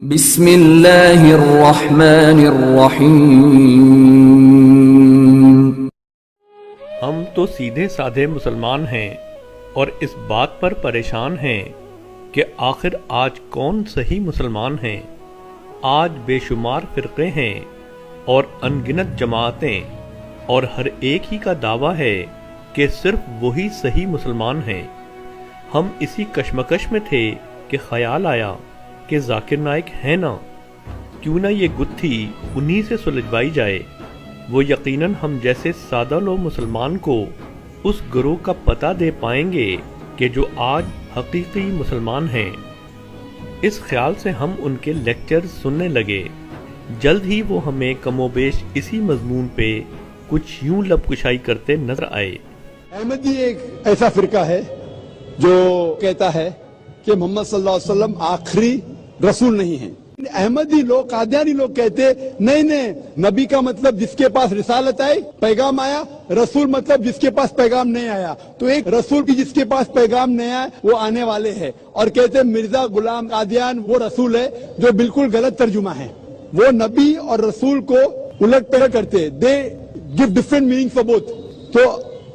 بسم اللہ الرحمن الرحیم۔ ہم تو سیدھے سادھے مسلمان ہیں اور اس بات پر پریشان ہیں کہ آخر آج کون صحیح مسلمان ہیں۔ آج بے شمار فرقے ہیں اور ان گنت جماعتیں، اور ہر ایک ہی کا دعویٰ ہے کہ صرف وہی صحیح مسلمان ہیں۔ ہم اسی کشمکش میں تھے کہ خیال آیا کہ ذاکر نائک ہے نا، کیوں نہ یہ گتھی انہی سے سلجھوائی جائے۔ وہ یقیناً ہم جیسے سادہ لو مسلمان کو اس گروہ کا پتہ دے پائیں گے کہ جو آج حقیقی مسلمان ہیں۔ اس خیال سے ہم ان کے لیکچر سننے لگے۔ جلد ہی وہ ہمیں کم و بیش اسی مضمون پہ کچھ یوں لب کشائی کرتے نظر آئے۔ احمدی ایک ایسا فرقہ ہے جو کہتا ہے کہ محمد صلی اللہ علیہ وسلم آخری رسول نہیں ہیں۔ احمدی لوگ، قادیانی لوگ کہتے نہیں، نبی کا مطلب جس کے پاس رسالت آئی، پیغام آیا، رسول مطلب جس کے پاس پیغام نہیں آیا۔ تو ایک رسول کی جس کے پاس پیغام نہیں آیا وہ آنے والے ہیں، اور کہتے مرزا غلام قادیان وہ رسول ہے، جو بالکل غلط ترجمہ ہے۔ وہ نبی اور رسول کو الٹ پلٹ کرتے، they give different meaning for both. تو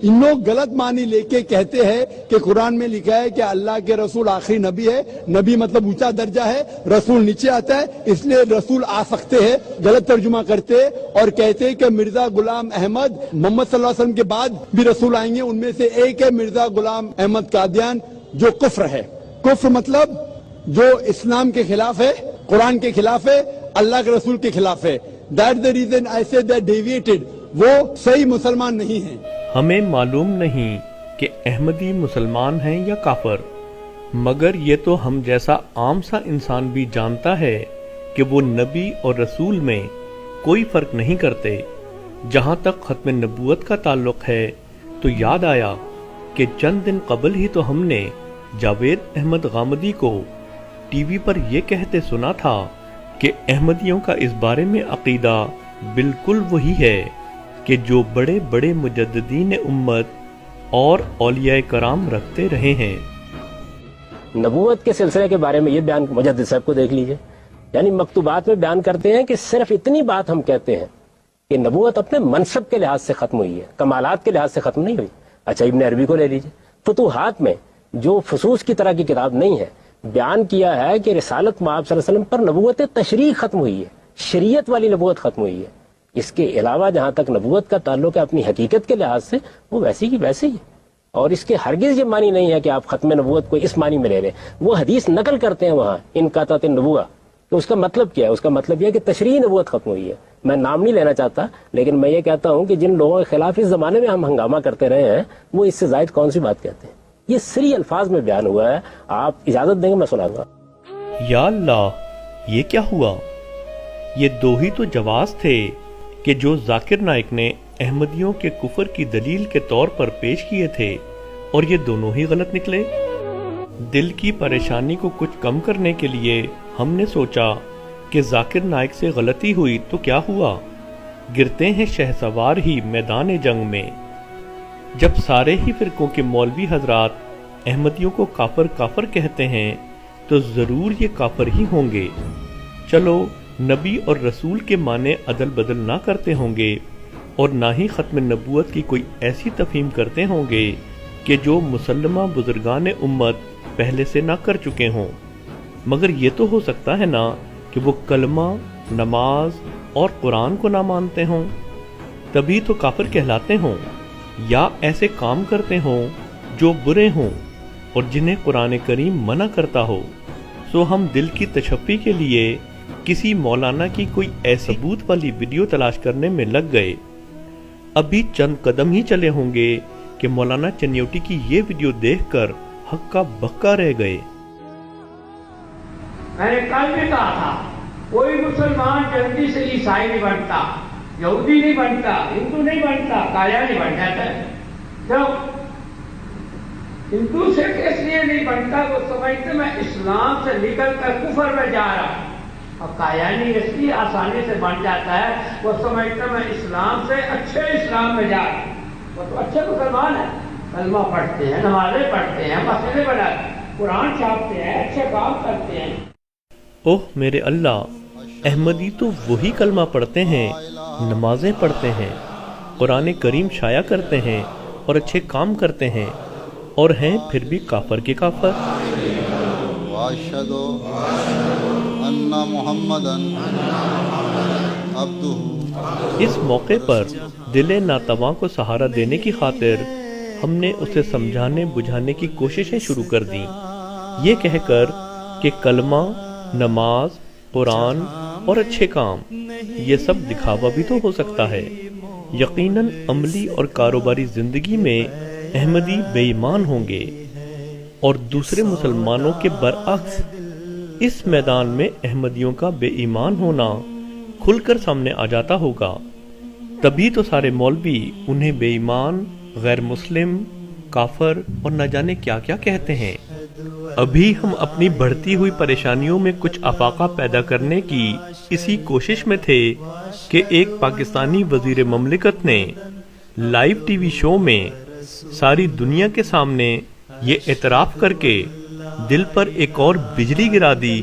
ان لوگ غلط معنی لے کے کہتے ہیں کہ قرآن میں لکھا ہے کہ اللہ کے رسول آخری نبی ہے، نبی مطلب اونچا درجہ ہے، رسول نیچے آتا ہے، اس لیے رسول آ سکتے ہیں۔ غلط ترجمہ کرتے اور کہتے کہ مرزا غلام احمد محمد صلی اللہ علیہ وسلم کے بعد بھی رسول آئیں گے، ان میں سے ایک ہے مرزا غلام احمد قادیان، جو کفر ہے۔ کفر مطلب جو اسلام کے خلاف ہے، قرآن کے خلاف ہے، اللہ کے رسول کے خلاف ہے۔ دیٹس دی ریزن آئی سے دے ڈیویٹڈ، وہ صحیح مسلمان نہیں ہیں۔ ہمیں معلوم نہیں کہ احمدی مسلمان ہیں یا کافر، مگر یہ تو ہم جیسا عام سا انسان بھی جانتا ہے کہ وہ نبی اور رسول میں کوئی فرق نہیں کرتے۔ جہاں تک ختم نبوت کا تعلق ہے تو یاد آیا کہ چند دن قبل ہی تو ہم نے جاوید احمد غامدی کو ٹی وی پر یہ کہتے سنا تھا کہ احمدیوں کا اس بارے میں عقیدہ بالکل وہی ہے کہ جو بڑے بڑے مجددین امت اور اولیاء کرام رکھتے رہے ہیں۔ نبوت کے سلسلے کے بارے میں یہ بیان مجدد صاحب کو دیکھ لیجئے، یعنی مکتوبات میں بیان کرتے ہیں کہ صرف اتنی بات ہم کہتے ہیں کہ نبوت اپنے منصب کے لحاظ سے ختم ہوئی ہے، کمالات کے لحاظ سے ختم نہیں ہوئی۔ اچھا ابن عربی کو لے لیجئے، فتوحات میں جو فصوص کی طرح کی کتاب نہیں ہے، بیان کیا ہے کہ رسالت مآب صلی اللہ علیہ وسلم پر نبوت تشریع ختم ہوئی ہے، شریعت والی نبوت ختم ہوئی ہے۔ اس کے علاوہ جہاں تک نبوت کا تعلق ہے اپنی حقیقت کے لحاظ سے، وہ ویسی کی ویسی ہے، اور اس کے ہرگز یہ معنی نہیں ہے کہ آپ ختم نبوت کو اس معنی میں لے لیں۔ وہ حدیث نقل کرتے ہیں وہاں ان قطعت النبوہ، تو اس کا مطلب کیا ہے؟ اس کا مطلب یہ ہے کہ تشریعی نبوت ختم ہوئی ہے۔ میں نام نہیں لینا چاہتا، لیکن میں یہ کہتا ہوں کہ جن لوگوں کے خلاف اس زمانے میں ہم ہنگامہ کرتے رہے ہیں، وہ اس سے زائد کون سی بات کہتے ہیں؟ یہ صریح الفاظ میں بیان ہوا ہے۔ آپ اجازت دیں گے میں سناؤں گا۔ یا اللہ، یہ کیا ہوا؟ یہ دو ہی تو جواز تھے کہ جو ذاکر نائک نے احمدیوں کے کفر کی دلیل کے طور پر پیش کیے تھے، اور یہ دونوں ہی غلط نکلے۔ دل کی پریشانی کو کچھ کم کرنے کے لیے ہم نے سوچا کہ ذاکر نائک سے غلطی ہوئی تو کیا ہوا، گرتے ہیں شہسوار ہی میدان جنگ میں۔ جب سارے ہی فرقوں کے مولوی حضرات احمدیوں کو کافر کافر کہتے ہیں تو ضرور یہ کافر ہی ہوں گے۔ چلو نبی اور رسول کے معنی عدل بدل نہ کرتے ہوں گے، اور نہ ہی ختم نبوت کی کوئی ایسی تفہیم کرتے ہوں گے کہ جو مسلمہ بزرگان امت پہلے سے نہ کر چکے ہوں، مگر یہ تو ہو سکتا ہے نا کہ وہ کلمہ، نماز اور قرآن کو نہ مانتے ہوں، تبھی تو کافر کہلاتے ہوں، یا ایسے کام کرتے ہوں جو برے ہوں اور جنہیں قرآن کریم منع کرتا ہو۔ سو ہم دل کی تشفی کے لیے کسی مولانا کی کوئی ایسی ثبوت والی ویڈیو تلاش کرنے میں لگ گئے۔ ابھی چند قدم ہی چلے ہوں گے کہ مولانا چنیوٹی کی یہ ویڈیو دیکھ کر ہکا بکا رہ گئے۔ میں نے کل بھی کہا تھا، کوئی مسلمان جلدی سے عیسائی نہیں بنتا، یہودی نہیں بنتا، ہندو نہیں بنتا، قادیانی بن جاتا ہے۔ جب ہندو سے اس لیے نہیں بنتا، وہ سمجھتے میں اسلام سے نکل کر کفر میں جا رہا ہوں، اور قادیانی اس لیے آسانی سے بن جاتا ہے، وہ سمجھتا میں اسلام سے اچھے اسلام میں جا رہا ہوں۔ وہ تو اچھے مسلمان ہیں، کلمہ پڑھتے ہیں، نمازیں پڑھتے ہیں، مسجدیں بناتے ہیں، قرآن چھاپتے ہیں، اچھے کام کرتے ہیں۔ اوہ میرے اللہ، احمدی تو وہی کلمہ پڑھتے ہیں، نمازیں پڑھتے ہیں، قرآن کریم شائع کرتے ہیں اور اچھے کام کرتے ہیں، اور ہیں پھر بھی کافر کے کافر۔ واشهد ان محمدًا عبدہ۔ اس موقع پر دل ناتواں کو سہارا دینے کی خاطر ہم نے اسے سمجھانے بجھانے کی کوششیں شروع کر دیں، یہ کہہ کر کہ کلمہ، نماز، قرآن اور اچھے کام یہ سب دکھاوا بھی تو ہو سکتا ہے۔ یقیناً عملی اور کاروباری زندگی میں احمدی بے ایمان ہوں گے، اور دوسرے مسلمانوں کے برعکس اس میدان میں احمدیوں کا بے ایمان ہونا کھل کر سامنے آ جاتا ہوگا۔ تبھی تو سارے مولوی انہیں بے ایمان، غیر مسلم، کافر اور نہ جانے کیا کیا کہتے ہیں۔ ابھی ہم اپنی بڑھتی ہوئی پریشانیوں میں کچھ افاقہ پیدا کرنے کی اسی کوشش میں تھے کہ ایک پاکستانی وزیر مملکت نے لائیو ٹی وی شو میں ساری دنیا کے سامنے یہ اعتراف کر کے دل پر ایک اور بجلی گرا دی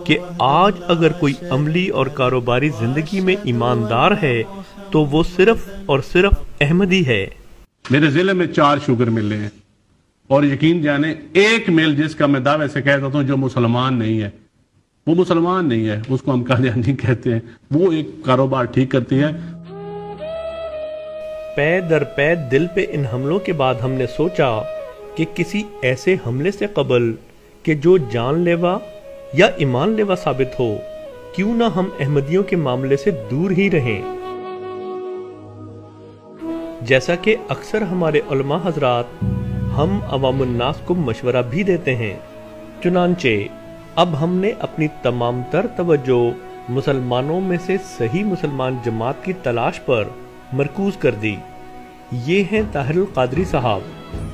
کہ آج اگر کوئی عملی اور کاروباری زندگی میں ایماندار ہے تو وہ صرف اور صرف احمدی ہے۔ میرے ضلع میں 4 شوگر ملیں ہیں، اور یقین جانے ایک مل جس کا میں دعوے سے کہتا ہوں جو مسلمان نہیں ہے، وہ مسلمان نہیں ہے، اس کو ہم قادیانی کہتے ہیں، وہ ایک کاروبار ٹھیک کرتی ہے۔ پے در پے دل پہ ان حملوں کے بعد ہم نے سوچا کہ کسی ایسے حملے سے قبل کہ جو جان لیوا یا ایمان لیوا ثابت ہو، کیوں نہ ہم احمدیوں کے معاملے سے دور ہی رہیں، جیسا کہ اکثر ہمارے علماء حضرات ہم عوام الناس کو مشورہ بھی دیتے ہیں۔ چنانچہ اب ہم نے اپنی تمام تر توجہ مسلمانوں میں سے صحیح مسلمان جماعت کی تلاش پر مرکوز کر دی۔ یہ ہیں طاہر القادری صاحب،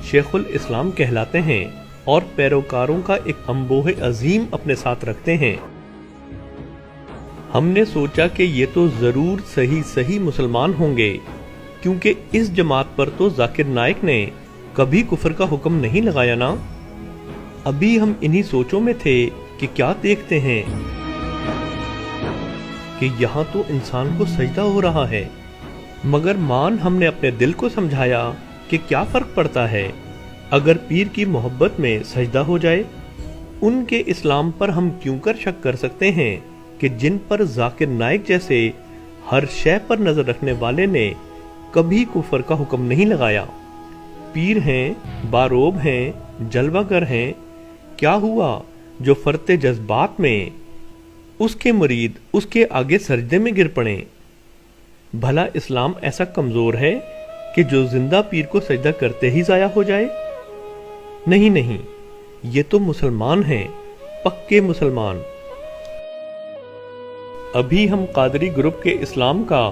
شیخ الاسلام کہلاتے ہیں اور پیروکاروں کا ایک انبوہ عظیم اپنے ساتھ رکھتے ہیں۔ ہم نے سوچا کہ یہ تو ضرور صحیح مسلمان ہوں گے، کیونکہ اس جماعت پر تو ذاکر نائک نے کبھی کفر کا حکم نہیں لگایا نا۔ ابھی ہم انہی سوچوں میں تھے کہ کیا دیکھتے ہیں کہ یہاں تو انسان کو سجدہ ہو رہا ہے، مگر مان ہم نے اپنے دل کو سمجھایا کہ کیا فرق پڑتا ہے اگر پیر کی محبت میں سجدہ ہو جائے۔ ان کے اسلام پر ہم کیوں کر شک کر سکتے ہیں کہ جن پر ذاکر نائک جیسے ہر شے پر نظر رکھنے والے نے کبھی کفر کا حکم نہیں لگایا۔ پیر ہیں، باروب ہیں، جلوہ گر ہیں، کیا ہوا جو فرتے جذبات میں اس کے مرید اس کے آگے سجدے میں گر پڑیں؟ بھلا اسلام ایسا کمزور ہے کہ جو زندہ پیر کو سجدہ کرتے ہی ضائع ہو جائے؟ نہیں، یہ تو مسلمان ہیں، پکے مسلمان۔ ابھی ہم قادری گروپ کے اسلام کا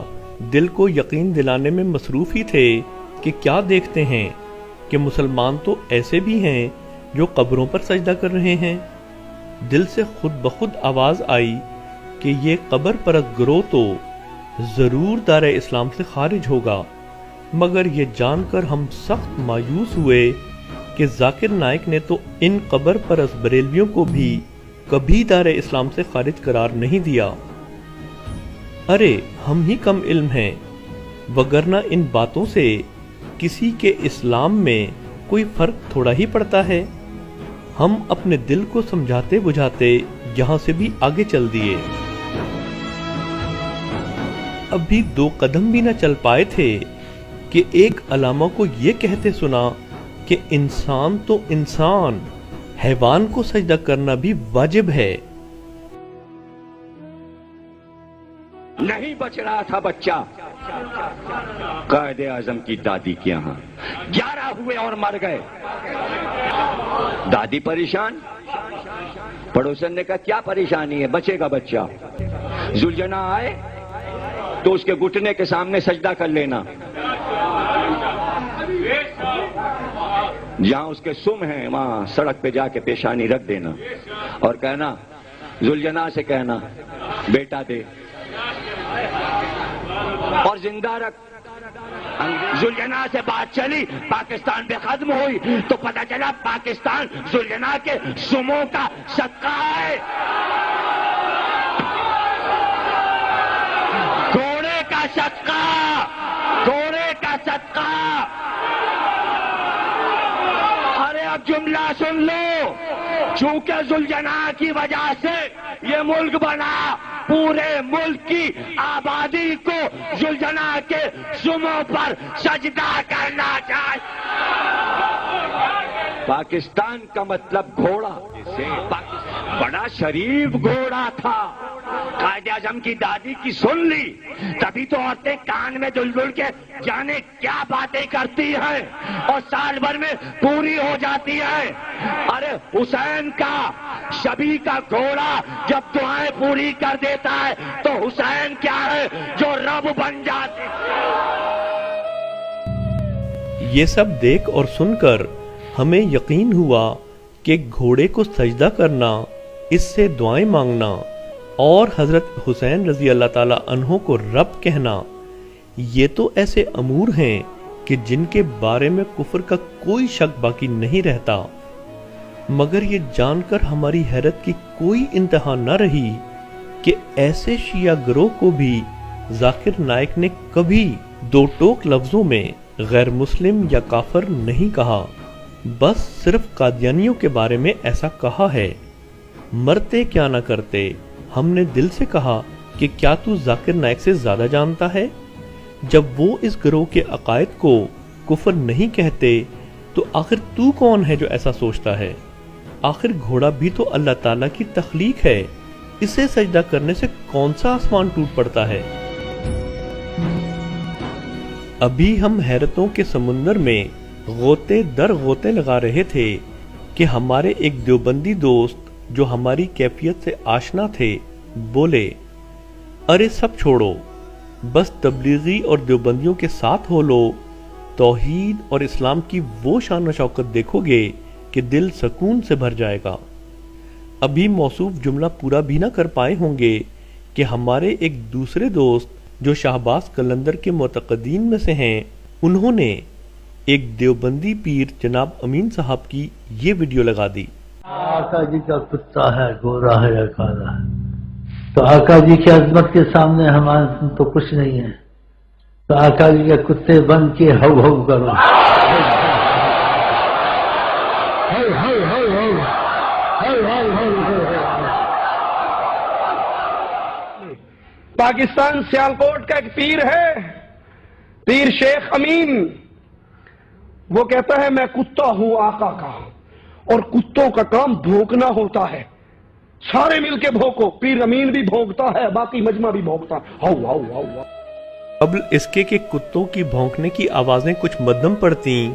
دل کو یقین دلانے میں مصروف ہی تھے کہ کیا دیکھتے ہیں کہ مسلمان تو ایسے بھی ہیں جو قبروں پر سجدہ کر رہے ہیں۔ دل سے خود بخود آواز آئی کہ یہ قبر پرست گروہ تو ضرور دار اسلام سے خارج ہوگا، مگر یہ جان کر ہم سخت مایوس ہوئے کہ ذاکر نائک نے تو ان قبر پرست بریلویوں کو بھی کبھی دار اسلام سے خارج قرار نہیں دیا۔ ارے ہم ہی کم علم ہیں، وگرنہ ان باتوں سے کسی کے اسلام میں کوئی فرق تھوڑا ہی پڑتا ہے۔ ہم اپنے دل کو سمجھاتے بجھاتے یہاں سے بھی آگے چل دیے۔ ابھی 2 قدم بھی نہ چل پائے تھے کہ ایک علامہ کو یہ کہتے سنا کہ انسان تو انسان، حیوان کو سجدہ کرنا بھی واجب ہے۔ نہیں بچ رہا تھا بچہ قائد اعظم کی دادی کے یہاں، 11 ہوئے اور مر گئے۔ دادی پریشان، پڑوسن نے کہا کیا پریشانی ہے، بچے گا بچہ۔ ذوالجناح آئے تو اس کے گھٹنے کے سامنے سجدہ کر لینا، جہاں اس کے سم ہیں وہاں سڑک پہ جا کے پیشانی رکھ دینا اور کہنا، ذوالجناح سے کہنا بیٹا دے اور زندہ رکھ۔ ذوالجناح سے بات چلی، پاکستان پہ ختم ہوئی تو پتہ چلا پاکستان ذوالجناح کے سموں کا صدقہ ہے۔ کا صدقہ، گھوڑے کا صدقہ. ارے اب جملہ سن لو. چونکہ ذوالجناح کی وجہ سے یہ ملک بنا، پورے ملک کی آبادی کو ذوالجناح کے سموں پر سجدہ کرنا چاہیے. پاکستان کا مطلب گھوڑا، بڑا شریف گھوڑا تھا. قائد اعظم کی دادی کی سن لی، تبھی تو عورتیں کان میں دل کے جانے کیا باتیں کرتی ہیں اور سال بھر میں پوری ہو جاتی ہیں. ارے حسین کا شبی کا گھوڑا جب دعائیں پوری کر دیتا ہے تو حسین کیا ہے جو رب بن جاتے. یہ سب دیکھ اور سن کر ہمیں یقین ہوا کہ گھوڑے کو سجدہ کرنا، اس سے دعائیں مانگنا اور حضرت حسین رضی اللہ تعالیٰ عنہ کو رب کہنا، یہ تو ایسے امور ہیں کہ جن کے بارے میں کفر کا کوئی شک باقی نہیں رہتا. مگر یہ جان کر ہماری حیرت کی کوئی انتہا نہ رہی کہ ایسے شیعہ گروہ کو بھی ذاکر نائک نے کبھی دو ٹوک لفظوں میں غیر مسلم یا کافر نہیں کہا، بس صرف قادیانیوں کے بارے میں ایسا کہا ہے. مرتے کیا نہ کرتے، ہم نے دل سے کہا کہ کیا تو ذاکر نائک سے زیادہ جانتا ہے؟ جب وہ اس گروہ کے عقائد کو کفر نہیں کہتے تو آخر تو کون ہے جو ایسا سوچتا ہے؟ آخر گھوڑا بھی تو اللہ تعالیٰ کی تخلیق ہے، اسے سجدہ کرنے سے کون سا آسمان ٹوٹ پڑتا ہے؟ ابھی ہم حیرتوں کے سمندر میں غوطے در غوطے لگا رہے تھے کہ ہمارے ایک دیوبندی دوست جو ہماری کیفیت سے آشنا تھے بولے، ارے سب چھوڑو، بس تبلیغی اور دیوبندیوں کے ساتھ ہو لو، توحید اور اسلام کی وہ شان و شوکت دیکھو گے کہ دل سکون سے بھر جائے گا. ابھی موصوف جملہ پورا بھی نہ کر پائے ہوں گے کہ ہمارے ایک دوسرے دوست جو شہباز قلندر کے معتقدین میں سے ہیں، انہوں نے ایک دیوبندی پیر جناب امین صاحب کی یہ ویڈیو لگا دی. آقا جی کا کتا ہے، گورا ہے یا کالا ہے، تو آقا جی کی عظمت کے سامنے ہمارے تو کچھ نہیں ہے، تو آقا جی کے کتے بن کے ہو ہو کرو. پاکستان سیالکوٹ کا ایک پیر ہے، پیر شیخ امین، وہ کہتا ہے میں کتا ہوں آقا کا، اور کتوں کا کام بھونکنا ہوتا ہے، سارے مل کے بھونکو. پیر امین بھی بھونکتا ہے، باقی مجمع بھی بھونکتا ہے. How how how how. قبل اس کے کہ کتوں کی بھونکنے کی آوازیں کچھ مدھم پڑتیں،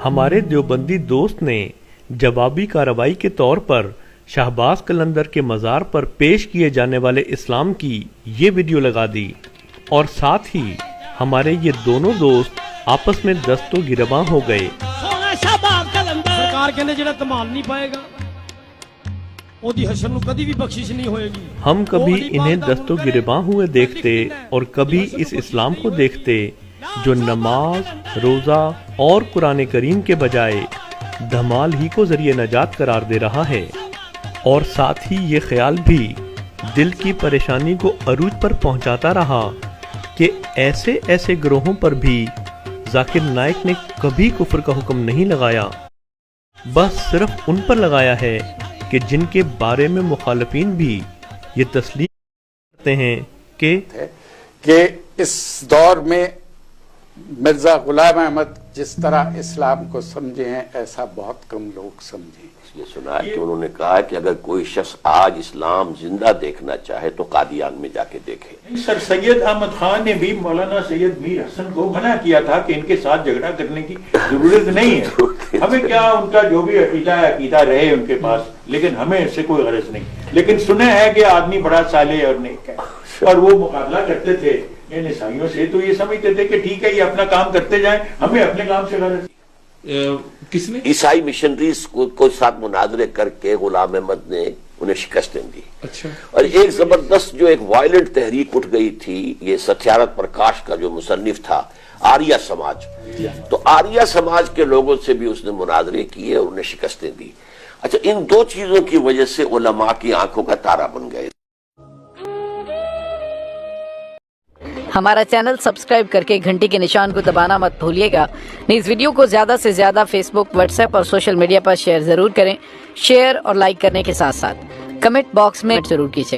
ہمارے دیوبندی دوست نے جوابی کارروائی کے طور پر شہباز قلندر کے مزار پر پیش کیے جانے والے اسلام کی یہ ویڈیو لگا دی، اور ساتھ ہی ہمارے یہ دونوں دوست آپس میں دست و گریباں ہو گئے. ہم کبھی انہیں دست و گریباں ہوئے دیکھتے اور کبھی اس اسلام کو دیکھتے جو نماز، روزہ اور قرآن کریم کے بجائے دھمال ہی کو ذریعہ نجات قرار دے رہا ہے، اور ساتھ ہی یہ خیال بھی دل کی پریشانی کو عروج پر پہنچاتا رہا کہ ایسے ایسے گروہوں پر بھی ذاکر نائک نے کبھی کفر کا حکم نہیں لگایا، بس صرف ان پر لگایا ہے کہ جن کے بارے میں مخالفین بھی یہ تسلیم کرتے ہیں کہ اس دور میں مرزا غلام احمد جس طرح اسلام کو سمجھے ہیں ایسا بہت کم لوگ سمجھیں. یہ سنا ہے کہ انہوں نے کہا کہ اگر کوئی شخص آج اسلام زندہ دیکھنا چاہے تو قادیان میں جا کے دیکھے. سر سید احمد خان نے بھی مولانا سید میر حسن کو منع کیا تھا کہ ان کے ساتھ جھگڑا کرنے کی ضرورت نہیں ہے، ہمیں کیا ان کا جو بھی عقیدہ رہے ان کے پاس، لیکن ہمیں اس سے کوئی غرض نہیں. لیکن سنے ہے کہ آدمی بڑا صالح اور نیک ہے، اور وہ مقابلہ کرتے تھے ان عیسائیوں سے، تو یہ سمجھتے تھے کہ ٹھیک ہے یہ اپنا کام کرتے جائیں، ہمیں اپنے کام سے غرض. کس نے عیسائی مشنریز کو ساتھ مناظرے کر کے غلام احمد نے انہیں شکستیں دی. اچھا. اور ایک زبردست جو ایک وائلنٹ تحریک اٹھ گئی تھی، یہ ستیارت پرکاش کا جو مصنف تھا آریہ سماج، تو آریہ سماج کے لوگوں سے بھی اس نے مناظرے کیے اور انہیں شکستیں دی. اچھا، ان دو چیزوں کی وجہ سے علماء کی آنکھوں کا تارا بن گئے. ہمارا چینل سبسکرائب کر کے گھنٹی کے نشان کو دبانا مت بھولیے گا۔ اس ویڈیو کو زیادہ سے زیادہ فیس بک، واٹس ایپ اور سوشل میڈیا پر شیئر ضرور کریں۔ شیئر اور لائک کرنے کے ساتھ ساتھ کمنٹ باکس میں ضرور کیجیے۔